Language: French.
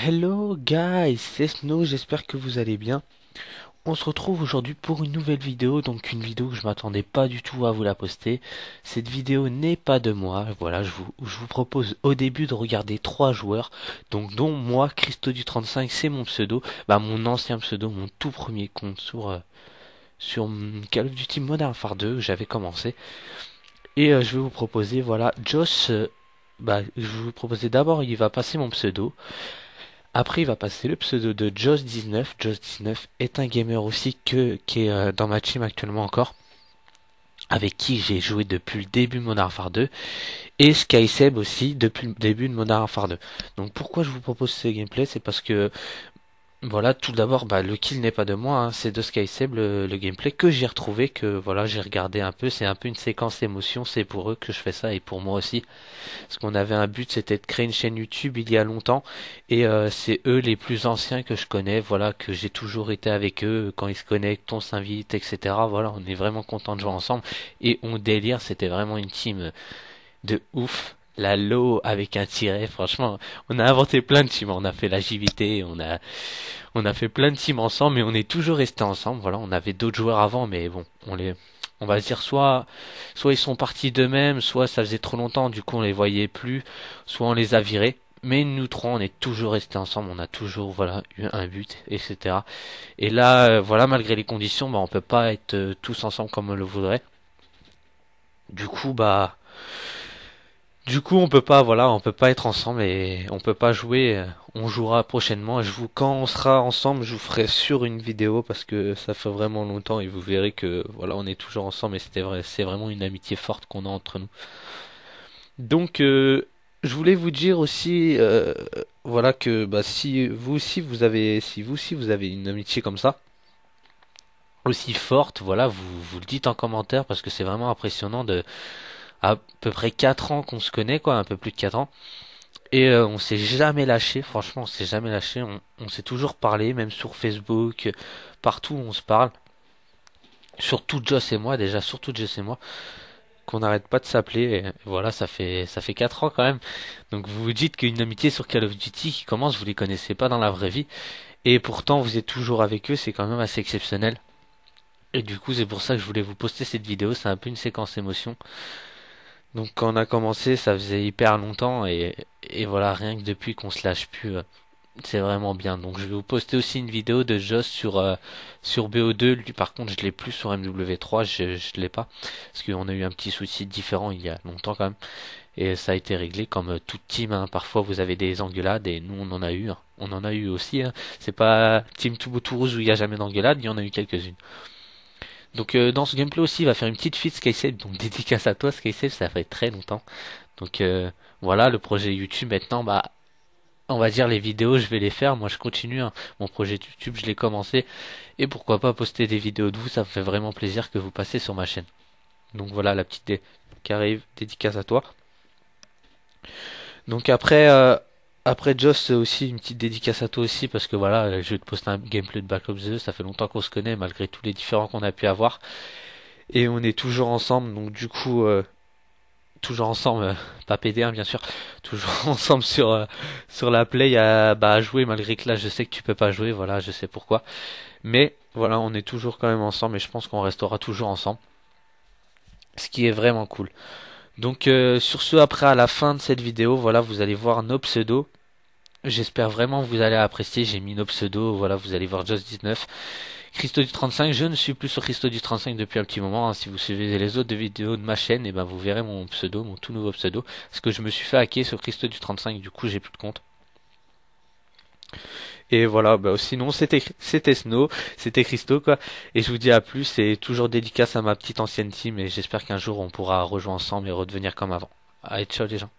Hello guys, c'est Snow, j'espère que vous allez bien. On se retrouve aujourd'hui pour une nouvelle vidéo, donc une vidéo que je m'attendais pas du tout à vous la poster. Cette vidéo n'est pas de moi, voilà, je vous propose au début de regarder trois joueurs, donc dont moi, Christo du 35, c'est mon pseudo, mon ancien pseudo, mon tout premier compte sur Call of Duty Modern Warfare 2, que j'avais commencé. Et je vais vous proposer, voilà, Josh, je vais vous proposer d'abord, il va passer mon pseudo. Après, il va passer le pseudo de Joss19. Joss19 est un gamer aussi qui est dans ma team actuellement encore, avec qui j'ai joué depuis le début de Modern Warfare 2, et SkySeb aussi depuis le début de Modern Warfare 2. Donc pourquoi je vous propose ce gameplay, c'est parce que voilà, tout d'abord, le kill n'est pas de moi, hein, c'est de SkySeb le gameplay que j'ai retrouvé, que voilà, j'ai regardé un peu, c'est un peu une séquence émotion, c'est pour eux que je fais ça et pour moi aussi. Parce qu'on avait un but, c'était de créer une chaîne YouTube il y a longtemps, et c'est eux les plus anciens que je connais, voilà, que j'ai toujours été avec eux, quand ils se connectent, on s'invite, etc. Voilà, on est vraiment content de jouer ensemble, et on délire, c'était vraiment une team de ouf. La low avec un tiret, franchement, on a inventé plein de teams, on a fait la JVT, on a fait plein de teams ensemble, mais on est toujours resté ensemble. Voilà, on avait d'autres joueurs avant, mais bon, on va se dire soit ils sont partis d'eux-mêmes, soit ça faisait trop longtemps, du coup on les voyait plus, soit on les a virés. Mais nous trois, on est toujours restés ensemble, on a toujours voilà eu un but, etc. Et là, voilà, malgré les conditions, on peut pas être tous ensemble comme on le voudrait. Du coup, on peut pas, voilà, on peut pas être ensemble et on peut pas jouer. On jouera prochainement. Quand on sera ensemble, je vous ferai sur une vidéo parce que ça fait vraiment longtemps et vous verrez que voilà, on est toujours ensemble et c'était vrai, c'est vraiment une amitié forte qu'on a entre nous. Donc, je voulais vous dire aussi, voilà que si vous aussi vous avez une amitié comme ça aussi forte, voilà, vous le dites en commentaire parce que c'est vraiment impressionnant de à peu près 4 ans qu'on se connaît, quoi, un peu plus de 4 ans. Et on s'est jamais lâché, franchement, on s'est jamais lâché. On s'est toujours parlé, même sur Facebook, partout où on se parle. Surtout Joss et moi, déjà, surtout Joss et moi, qu'on n'arrête pas de s'appeler. Et voilà, ça fait 4 ans quand même. Donc vous vous dites qu'une amitié sur Call of Duty qui commence, vous les connaissez pas dans la vraie vie. Et pourtant, vous êtes toujours avec eux, c'est quand même assez exceptionnel. Et du coup, c'est pour ça que je voulais vous poster cette vidéo. C'est un peu une séquence émotion. Donc quand on a commencé, ça faisait hyper longtemps et voilà, rien que depuis qu'on se lâche plus, c'est vraiment bien. Donc je vais vous poster aussi une vidéo de Joss sur BO2. Lui par contre, je l'ai plus sur MW3, je l'ai pas parce qu'on a eu un petit souci différent il y a longtemps quand même et ça a été réglé comme toute team. Hein. Parfois vous avez des engueulades et nous on en a eu. Hein. On en a eu aussi. Hein. C'est pas Team Toulouse où il y a jamais d'engueulade, il y en a eu quelques-unes. Donc dans ce gameplay aussi, il va faire une petite feat SkySafe, donc dédicace à toi SkySafe, ça fait très longtemps. Donc voilà, le projet YouTube maintenant, on va dire les vidéos, je vais les faire. Moi je continue, hein. Mon projet YouTube, je l'ai commencé. Et pourquoi pas poster des vidéos de vous, ça me fait vraiment plaisir que vous passez sur ma chaîne. Donc voilà la petite qui arrive, dédicace à toi. Donc après Joss, c'est aussi une petite dédicace à toi aussi, parce que voilà, je vais te poster un gameplay de Black Ops 2, ça fait longtemps qu'on se connaît, malgré tous les différends qu'on a pu avoir. Et on est toujours ensemble, donc du coup, toujours ensemble, pas PD1 bien sûr, toujours ensemble sur la play à jouer, malgré que là je sais que tu peux pas jouer, voilà, je sais pourquoi. Mais voilà, on est toujours quand même ensemble et je pense qu'on restera toujours ensemble, ce qui est vraiment cool. Donc sur ce, après à la fin de cette vidéo, voilà, vous allez voir nos pseudos. J'espère vraiment que vous allez apprécier, j'ai mis nos pseudos, voilà, vous allez voir Just19. Christo du 35, je ne suis plus sur Christo du 35 depuis un petit moment. Hein. Si vous suivez les autres vidéos de ma chaîne, et vous verrez mon pseudo, mon tout nouveau pseudo. Parce que je me suis fait hacker sur Christo du 35, du coup j'ai plus de compte. Et voilà, sinon c'était Snow, c'était Christo quoi. Et je vous dis à plus, c'est toujours dédicace à ma petite ancienne team et j'espère qu'un jour on pourra rejouer ensemble et redevenir comme avant. Allez, ciao les gens.